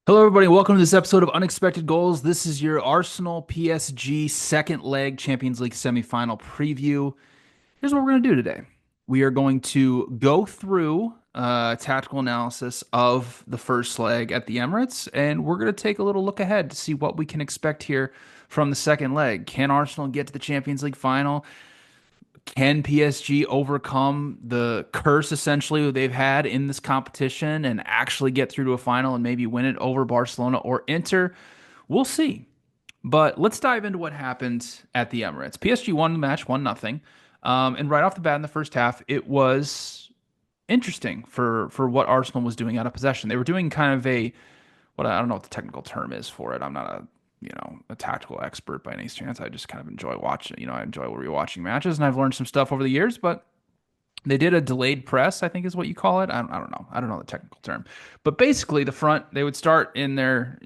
Hello, everybody. Welcome to this episode of Unexpected Goals. This is your Arsenal PSG second leg Champions League semifinal preview. Here's what we're going to do today. We are going to go through tactical analysis of the first leg at the Emirates, and we're going to take a little look ahead to see what we can expect here from the second leg. Can Arsenal get to the Champions League final? Can PSG overcome the curse essentially they've had in this competition and actually get through to a final and maybe win it over Barcelona or Inter? We'll see. But let's dive into what happened at the Emirates. PSG won the match, 1-0. And right off the bat in the first half, it was interesting for what Arsenal was doing out of possession. They were doing kind of a what I don't know what the technical term is for it. I'm not a tactical expert by any chance. I just kind of enjoy watching. I enjoy rewatching matches, and I've learned some stuff over the years. But they did a delayed press, I think is what you call it. I don't know. I don't know the technical term. But basically, the front they would start in their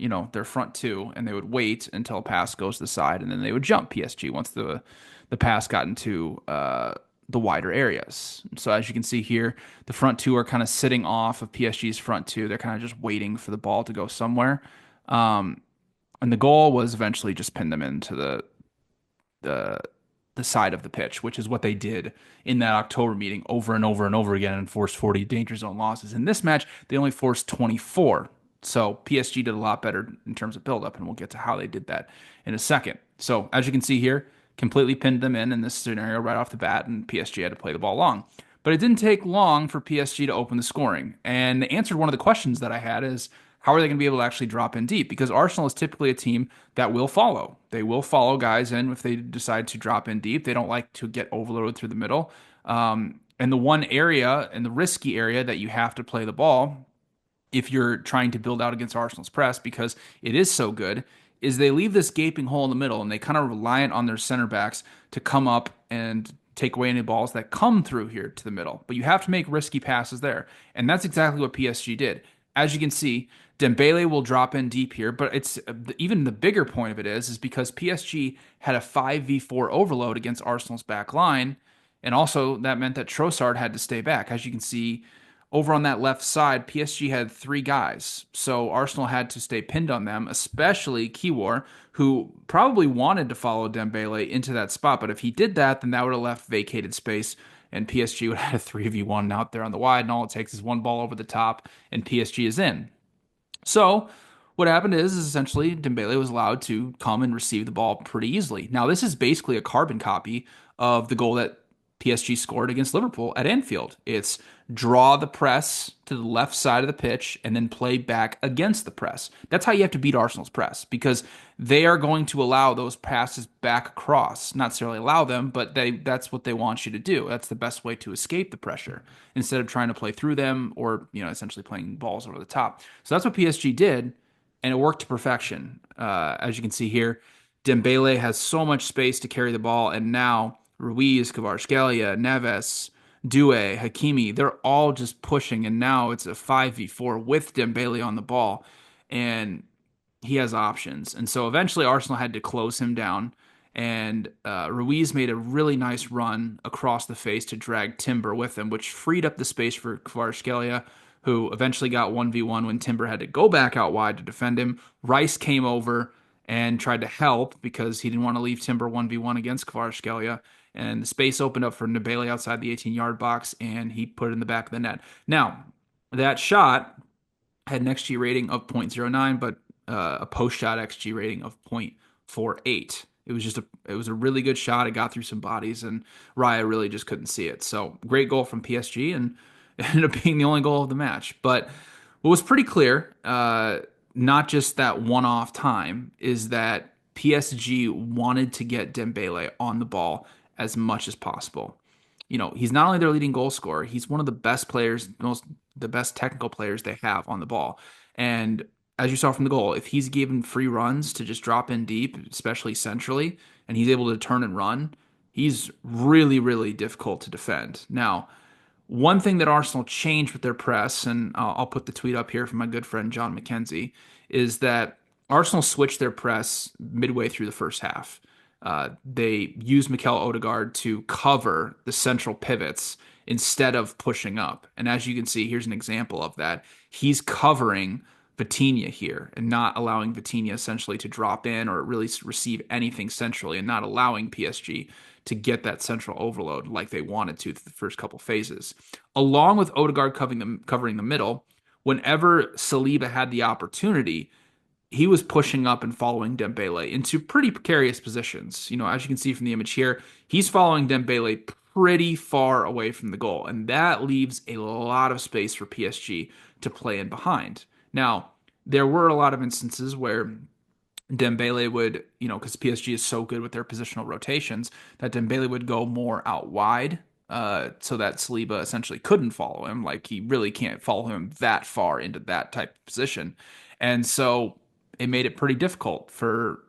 front two, and they would wait until a pass goes to the side, and then they would jump PSG once the pass got into the wider areas. So as you can see here, the front two are kind of sitting off of PSG's front two. They're kind of just waiting for the ball to go somewhere. Um, and the goal was eventually just pin them into the the side of the pitch, which is what they did in that October meeting over and over and over again and forced 40 danger zone losses. In this match, they only forced 24. So PSG did a lot better in terms of buildup, and we'll get to how they did that in a second. So as you can see here, completely pinned them in this scenario right off the bat, and PSG had to play the ball long. But it didn't take long for PSG to open the scoring. And they answered one of the questions that I had is how are they going to be able to actually drop in deep? Because Arsenal is typically a team that will follow. They will follow guys in if they decide to drop in deep. They don't like to get overloaded through the middle. And the one area and the risky area that you have to play the ball if you're trying to build out against Arsenal's press because it is so good is they leave this gaping hole in the middle and they kind of reliant on their center backs to come up and take away any balls that come through here to the middle. But you have to make risky passes there. And that's exactly what PSG did. As you can see, Dembele will drop in deep here, but it's even the bigger point of it is because PSG had a 5v4 overload against Arsenal's back line, and also that meant that Trossard had to stay back. As you can see, over on that left side, PSG had three guys, so Arsenal had to stay pinned on them, especially Kiwor, who probably wanted to follow Dembele into that spot, but if he did that, then that would have left vacated space and PSG would have had a 3v1 out there on the wide, and all it takes is one ball over the top, and PSG is in. So what happened is essentially Dembele was allowed to come and receive the ball pretty easily. Now, this is basically a carbon copy of the goal that PSG scored against Liverpool at Anfield. It's draw the press to the left side of the pitch and then play back against the press. That's how you have to beat Arsenal's press because they are going to allow those passes back across. Not necessarily allow them, but that's what they want you to do. That's the best way to escape the pressure instead of trying to play through them or, essentially playing balls over the top. So that's what PSG did, and it worked to perfection. As you can see here, Dembele has so much space to carry the ball, and now Ruiz, Kvaratskhelia, Neves, Doué, Hakimi, they're all just pushing, and now it's a 5v4 with Dembele on the ball, and he has options. And so eventually Arsenal had to close him down, and Ruiz made a really nice run across the face to drag Timber with him, which freed up the space for Kvaratskhelia, who eventually got 1v1 when Timber had to go back out wide to defend him. Rice came over and tried to help because he didn't want to leave Timber 1v1 against Kvaratskhelia. And the space opened up for Nabele outside the 18-yard box, and he put it in the back of the net. Now, that shot had an XG rating of 0.09, but a post shot XG rating of 0.48. It was a really good shot. It got through some bodies, and Raya really just couldn't see it. So great goal from PSG, and it ended up being the only goal of the match. But what was pretty clear, not just that one-off time, is that PSG wanted to get Dembele on the ball as much as possible. He's not only their leading goal scorer, he's one of the best players, the best technical players they have on the ball. And as you saw from the goal, if he's given free runs to just drop in deep, especially centrally, and he's able to turn and run, he's really, really difficult to defend. Now, one thing that Arsenal changed with their press, and I'll put the tweet up here from my good friend John McKenzie, is that Arsenal switched their press midway through the first half. They used Mikel Odegaard to cover the central pivots instead of pushing up. And as you can see, here's an example of that. He's covering Vitinha here and not allowing Vitinha essentially to drop in or really receive anything centrally and not allowing PSG to get that central overload like they wanted to the first couple phases. Along with Odegaard covering the middle, whenever Saliba had the opportunity, he was pushing up and following Dembele into pretty precarious positions. As you can see from the image here, he's following Dembele pretty far away from the goal, and that leaves a lot of space for PSG to play in behind. Now, there were a lot of instances where Dembele would, because PSG is so good with their positional rotations, that Dembele would go more out wide, so that Saliba essentially couldn't follow him. Like he really can't follow him that far into that type of position, and so it made it pretty difficult for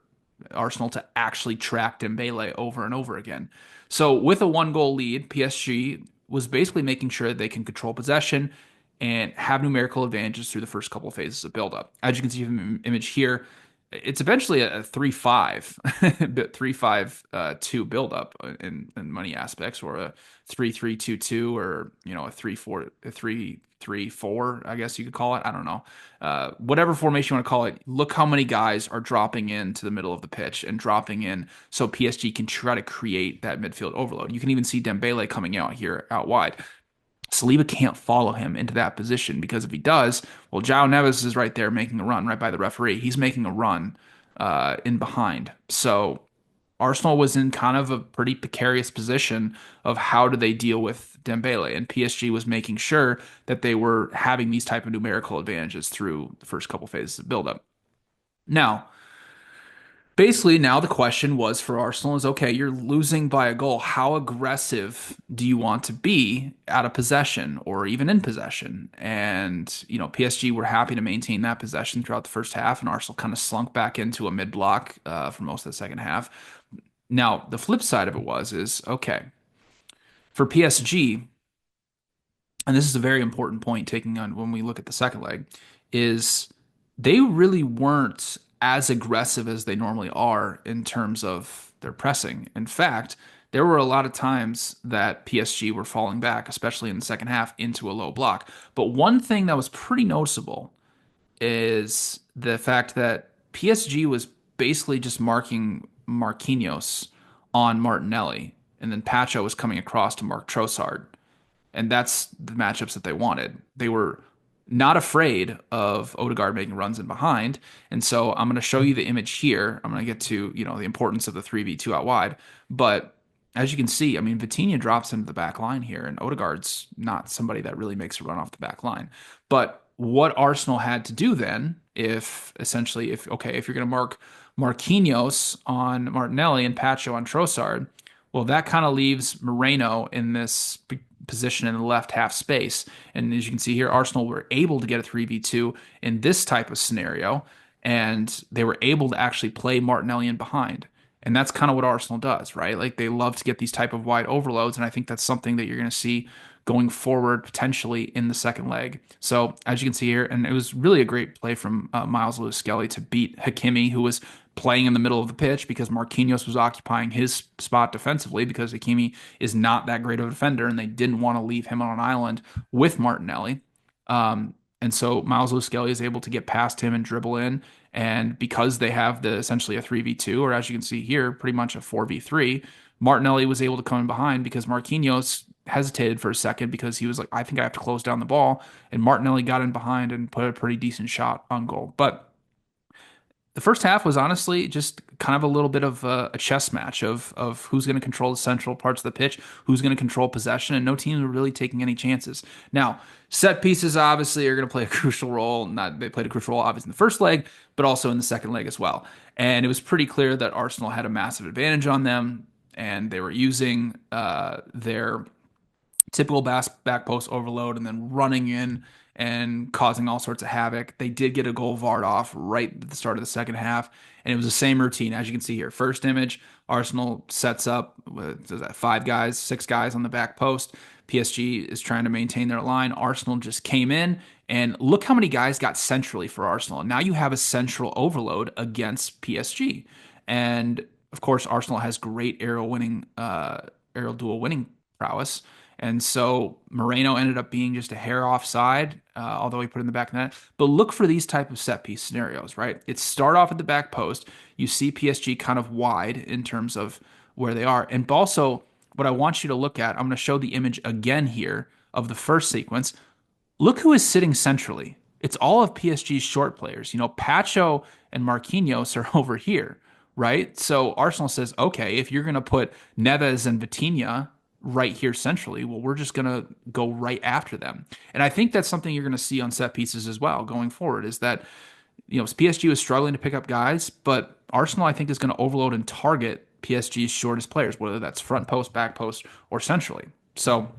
Arsenal to actually track Dembele over and over again. So with a one goal lead, PSG was basically making sure they can control possession and have numerical advantages through the first couple of phases of buildup. As you can see from the image here, it's eventually a 3-5, but 3-5-2 buildup in money aspects, or a 3-3-2-2, or a 3-4, a 3-3-4, I guess you could call it. I don't know. Whatever formation you want to call it, look how many guys are dropping into the middle of the pitch and dropping in so PSG can try to create that midfield overload. You can even see Dembele coming out here out wide. Saliba can't follow him into that position because if he does, well, João Neves is right there making a run right by the referee. He's making a run in behind. So Arsenal was in kind of a pretty precarious position of how do they deal with Dembele, and PSG was making sure that they were having these type of numerical advantages through the first couple phases of buildup. Now, basically, now the question was for Arsenal is okay, you're losing by a goal. How aggressive do you want to be out of possession or even in possession? And, PSG were happy to maintain that possession throughout the first half, and Arsenal kind of slunk back into a mid block for most of the second half. Now, the flip side of it is okay, for PSG, and this is a very important point taking on when we look at the second leg, is they really weren't as aggressive as they normally are in terms of their pressing. In fact, there were a lot of times that PSG were falling back, especially in the second half, into a low block. But one thing that was pretty noticeable is the fact that PSG was basically just marking Marquinhos on Martinelli, and then Pacho was coming across to mark Trossard. And that's the matchups that they wanted. They were not afraid of Odegaard making runs in behind. And so I'm going to show you the image here. I'm going to get to, the importance of the 3v2 out wide. But as you can see, I mean, Vitinha drops into the back line here, and Odegaard's not somebody that really makes a run off the back line. But what Arsenal had to do then, if you're going to mark Marquinhos on Martinelli and Pacho on Trossard, well, that kind of leaves Moreno in this position in the left half space. And as you can see here, Arsenal were able to get a 3v2 in this type of scenario, and they were able to actually play Martinelli in behind. And that's kind of what Arsenal does, right? Like they love to get these type of wide overloads, and I think that's something that you're going to see going forward potentially in the second leg. So as you can see here, and it was really a great play from Miles Lewis-Skelly to beat Hakimi, who was playing in the middle of the pitch because Marquinhos was occupying his spot defensively because Hakimi is not that great of a defender, and they didn't want to leave him on an island with Martinelli. And so Miles Lewis-Skelly is able to get past him and dribble in. And because they have essentially a 3v2, or as you can see here, pretty much a 4v3, Martinelli was able to come in behind because Marquinhos hesitated for a second because he was like, I think I have to close down the ball. And Martinelli got in behind and put a pretty decent shot on goal. But the first half was honestly just kind of a little bit of a chess match of who's going to control the central parts of the pitch, who's going to control possession, and no teams were really taking any chances. Now, set pieces obviously are going to play a crucial role. Not they played a crucial role obviously in the first leg, but also in the second leg as well. And it was pretty clear that Arsenal had a massive advantage on them, and they were using their typical back post overload and then running in and causing all sorts of havoc. They did get a goal varred off right at the start of the second half, and it was the same routine as you can see here. First image, Arsenal sets up with six guys on the back post. PSG is trying to maintain their line. Arsenal just came in, and look how many guys got centrally for Arsenal. Now you have a central overload against PSG, and of course Arsenal has great aerial duel winning prowess. And so Moreno ended up being just a hair offside, although he put it in the back of the net. But look for these type of set piece scenarios, right? It start off at the back post. You see PSG kind of wide in terms of where they are. And also, what I want you to look at, I'm going to show the image again here of the first sequence. Look who is sitting centrally. It's all of PSG's short players. Pacho and Marquinhos are over here, right? So Arsenal says, okay, if you're going to put Neves and Vitinha right here centrally, well, we're just going to go right after them. And I think that's something you're going to see on set pieces as well going forward is that, PSG was struggling to pick up guys, but Arsenal, I think, is going to overload and target PSG's shortest players, whether that's front post, back post, or centrally. So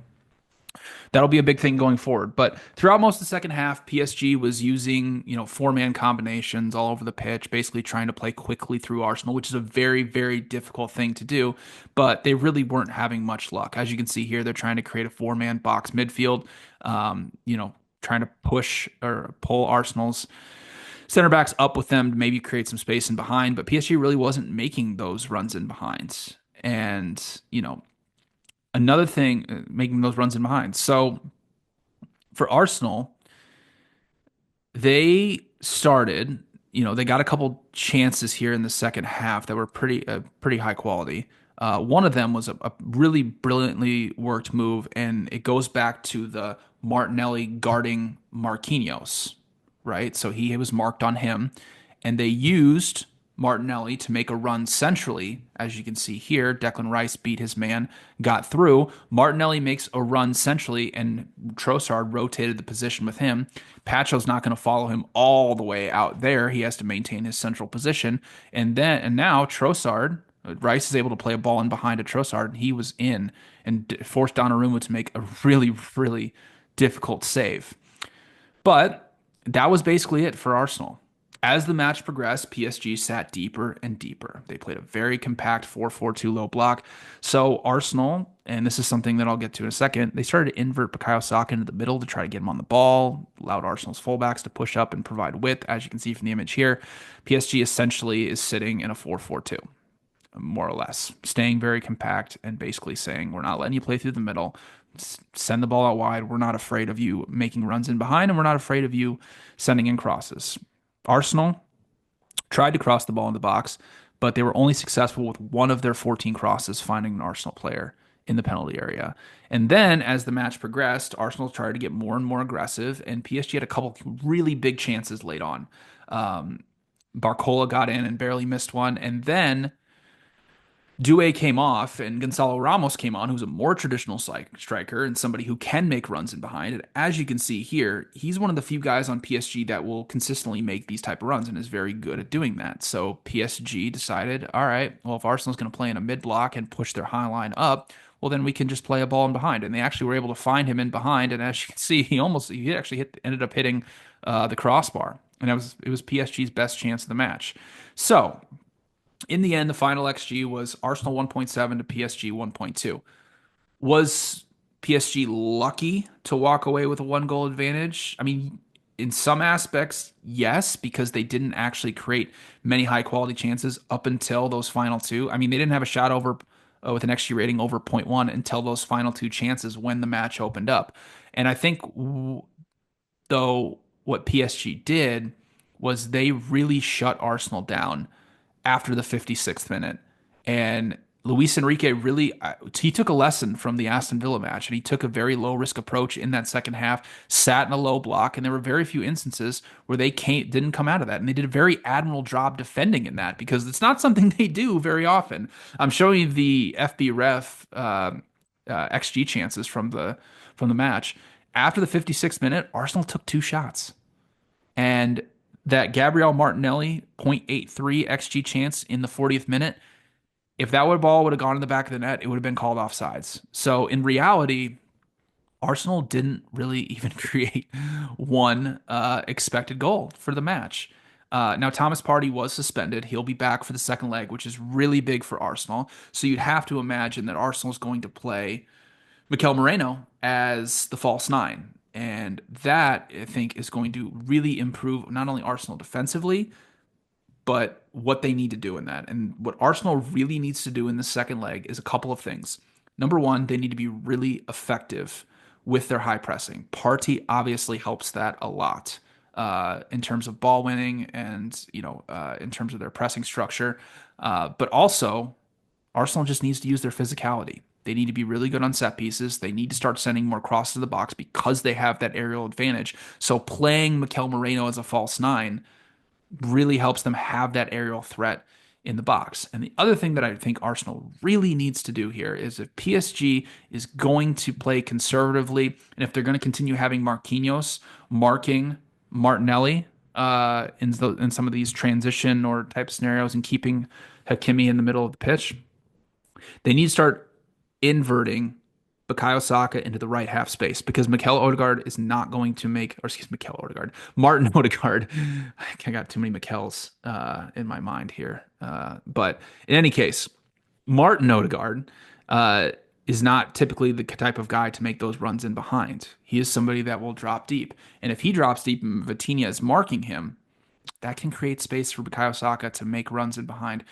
that'll be a big thing going forward. But throughout most of the second half, PSG was using, four-man combinations all over the pitch, basically trying to play quickly through Arsenal, which is a very, very difficult thing to do. But they really weren't having much luck. As you can see here, they're trying to create a four-man box midfield, trying to push or pull Arsenal's center backs up with them to maybe create some space in behind. But PSG really wasn't making those runs in behinds. And, another thing, making those runs in behind. So for Arsenal, they started, they got a couple chances here in the second half that were pretty high quality. One of them was a really brilliantly worked move, and it goes back to the Martinelli guarding Marquinhos, right? So he was marked on him, and they used Martinelli to make a run centrally. As you can see here, Declan Rice beat his man, got through. Martinelli makes a run centrally, and Trossard rotated the position with him. Pacho's not going to follow him all the way out there. He has to maintain his central position. And now Trossard, Rice is able to play a ball in behind a Trossard, and he was in and forced Donnarumma to make a really, really difficult save. But that was basically it for Arsenal. As the match progressed, PSG sat deeper and deeper. They played a very compact 4-4-2 low block. So Arsenal, and this is something that I'll get to in a second, they started to invert Bukayo Saka into the middle to try to get him on the ball, allowed Arsenal's fullbacks to push up and provide width. As you can see from the image here, PSG essentially is sitting in a 4-4-2, more or less, staying very compact and basically saying, we're not letting you play through the middle. Send the ball out wide. We're not afraid of you making runs in behind, and we're not afraid of you sending in crosses. Arsenal tried to cross the ball in the box, but they were only successful with one of their 14 crosses finding an Arsenal player in the penalty area. And then as the match progressed, Arsenal tried to get more and more aggressive, and PSG had a couple really big chances late on. Barcola got in and barely missed one, and then Doué came off and Gonzalo Ramos came on, who's a more traditional striker and somebody who can make runs in behind. And as you can see here, he's one of the few guys on PSG that will consistently make these type of runs and is very good at doing that. So PSG decided, all right, well, if Arsenal's going to play in a mid block and push their high line up, well, then we can just play a ball in behind. And they actually were able to find him in behind. And as you can see, he actually ended up hitting the crossbar. And it was PSG's best chance of the match. So in the end, the final XG was Arsenal 1.7 to PSG 1.2. Was PSG lucky to walk away with a one goal advantage? I mean, in some aspects, yes, because they didn't actually create many high quality chances up until those final two. I mean, they didn't have a shot over with an XG rating over zero point 0.1 until those final two chances when the match opened up. And I think, though, what PSG did was they really shut Arsenal down after the 56th minute. And Luis Enrique really he took a lesson from the Aston Villa match, and he took a very low risk approach in that second half, sat in a low block, and there were very few instances where they didn't come out of that. And they did a very admirable job defending in that because it's not something they do very often. I'm showing you the FB Ref XG chances from the match. After the 56th minute, Arsenal took two shots. And that Gabriel Martinelli 0.83 XG chance in the 40th minute, if that ball would have gone in the back of the net, it would have been called offsides. So in reality, Arsenal didn't really even create one expected goal for the match. Now, Thomas Partey was suspended. He'll be back for the second leg, which is really big for Arsenal. So you'd have to imagine that Arsenal is going to play Mikel Moreno as the false nine. And that, I think, is going to really improve not only Arsenal defensively, but what they need to do in that. And what Arsenal really needs to do in the second leg is a couple of things. Number one, they need to be really effective with their high pressing. Party obviously helps that a lot in terms of ball winning and in terms of their pressing structure. But also, Arsenal just needs to use their physicality. They need to be really good on set pieces. They need to start sending more crosses to the box because they have that aerial advantage. So playing Mikel Moreno as a false nine really helps them have that aerial threat in the box. And the other thing that I think Arsenal really needs to do here is if PSG is going to play conservatively, and if they're going to continue having Marquinhos marking Martinelli in some of these transition or type scenarios and keeping Hakimi in the middle of the pitch, they need to start inverting Bukayo Saka into the right half space because Mikel Odegaard is not going to make, or excuse me, Mikel Odegaard, Martin Odegaard. I got too many Mikels in my mind here. But in any case, Martin Odegaard is not typically the type of guy to make those runs in behind. He is somebody that will drop deep. And if he drops deep and Vitinha is marking him, that can create space for Bukayo Saka to make runs in behind.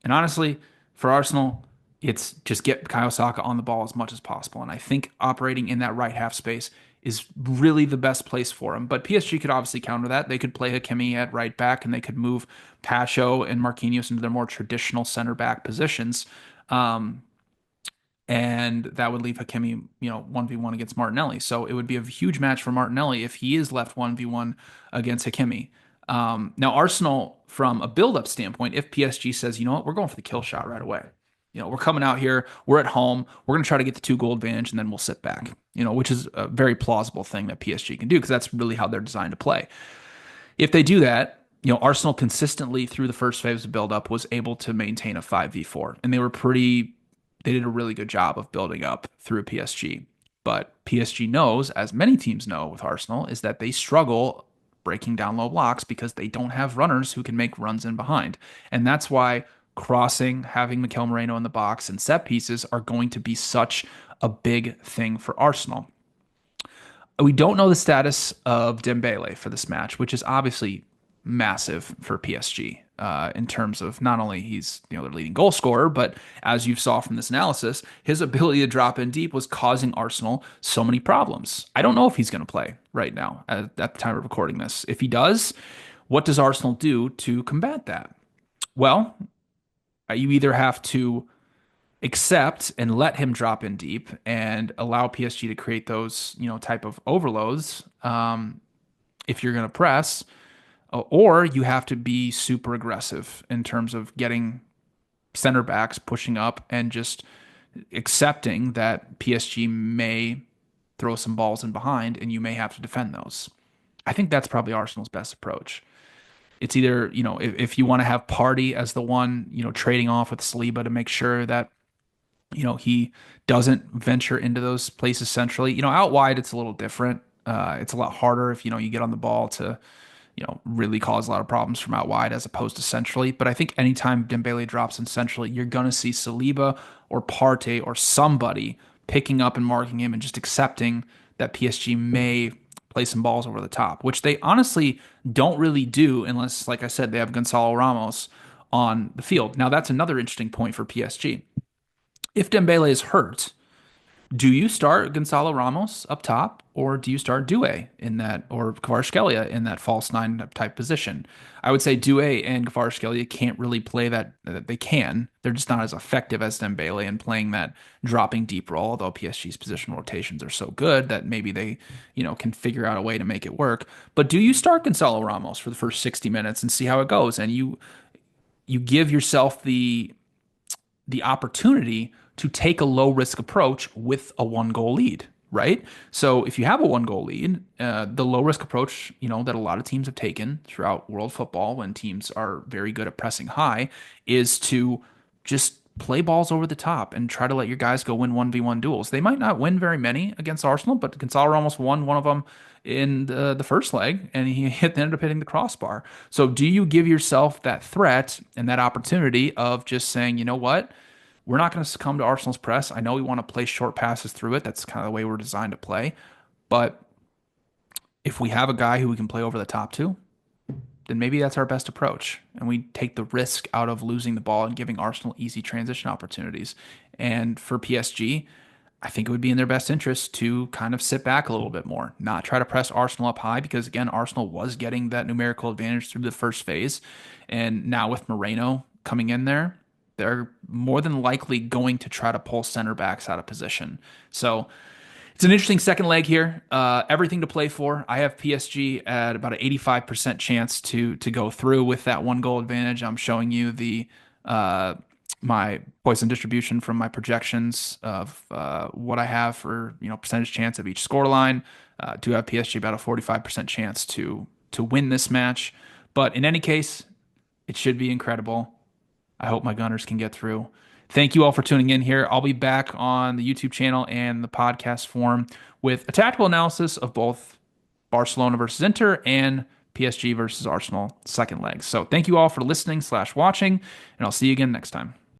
And honestly, for Arsenal, it's just get Bukayo Saka on the ball as much as possible. And I think operating in that right half space is really the best place for him. But PSG could obviously counter that. They could play Hakimi at right back and they could move Pacho and Marquinhos into their more traditional center back positions. Um, and that would leave Hakimi, 1v1 against Martinelli. So it would be a huge match for Martinelli if he is left 1v1 against Hakimi. Now, Arsenal, from a build-up standpoint, if PSG says, you know what, we're going for the kill shot right away. We're coming out here, we're at home, we're going to try to get the 2 goal advantage, and then we'll sit back, which is a very plausible thing that PSG can do because that's really how they're designed to play. If they do that, Arsenal consistently through the first phase of build-up was able to maintain a 5v4, and they did a really good job of building up through PSG. But PSG knows, as many teams know with Arsenal, is that they struggle breaking down low blocks because they don't have runners who can make runs in behind. And that's why crossing, having Mikel Moreno in the box, and set pieces are going to be such a big thing for Arsenal. We don't know the status of Dembele for this match, which is obviously massive for PSG in terms of not only he's their leading goal scorer, but as you saw from this analysis, his ability to drop in deep was causing Arsenal so many problems. I don't know if he's going to play right now at the time of recording this. If he does, what does Arsenal do to combat that? Well, you either have to accept and let him drop in deep and allow PSG to create those, type of overloads if you're going to press, or you have to be super aggressive in terms of getting center backs pushing up and just accepting that PSG may throw some balls in behind and you may have to defend those. I think that's probably Arsenal's best approach. It's either, if you want to have Party as the one, trading off with Saliba to make sure that he doesn't venture into those places centrally. Out wide, it's a little different. It's a lot harder if, you get on the ball to, really cause a lot of problems from out wide as opposed to centrally. But I think anytime Dembele drops in centrally, you're going to see Saliba or Partey or somebody picking up and marking him and just accepting that PSG may play some balls over the top, which they honestly don't really do unless, like I said, they have Gonzalo Ramos on the field. Now, that's another interesting point for PSG. If Dembele is hurt, do you start Gonzalo Ramos up top, or do you start Doué in that, or Kvaratskhelia in that false nine type position? I would say Doué and Kvaratskhelia can't really play that. They can. They're just not as effective as Dembele in playing that dropping deep role. Although PSG's position rotations are so good that maybe they, can figure out a way to make it work. But do you start Gonzalo Ramos for the first 60 minutes and see how it goes, and you give yourself the opportunity to take a low risk approach with a 1 goal lead, right? So if you have a 1 goal lead, the low risk approach, that a lot of teams have taken throughout world football when teams are very good at pressing high is to just play balls over the top and try to let your guys go win 1v1 duels. They might not win very many against Arsenal, but Gonzalo almost won one of them in the first leg and he ended up hitting the crossbar. So do you give yourself that threat and that opportunity of just saying, you know what? We're not going to succumb to Arsenal's press. I know we want to play short passes through it. That's kind of the way we're designed to play. But if we have a guy who we can play over the top to, then maybe that's our best approach. And we take the risk out of losing the ball and giving Arsenal easy transition opportunities. And for PSG, I think it would be in their best interest to kind of sit back a little bit more, not try to press Arsenal up high because again, Arsenal was getting that numerical advantage through the first phase. And now with Moreno coming in there, they're more than likely going to try to pull center backs out of position. So it's an interesting second leg here. Everything to play for. I have PSG at about an 85% chance to go through with that 1 goal advantage. I'm showing you the uh, my poison distribution from my projections of what I have for percentage chance of each scoreline. Do have PSG about a 45% chance to win this match. But in any case, it should be incredible. I hope my Gunners can get through. Thank you all for tuning in here. I'll be back on the YouTube channel and the podcast form with a tactical analysis of both Barcelona versus Inter and PSG versus Arsenal second leg. So thank you all for listening/watching, and I'll see you again next time.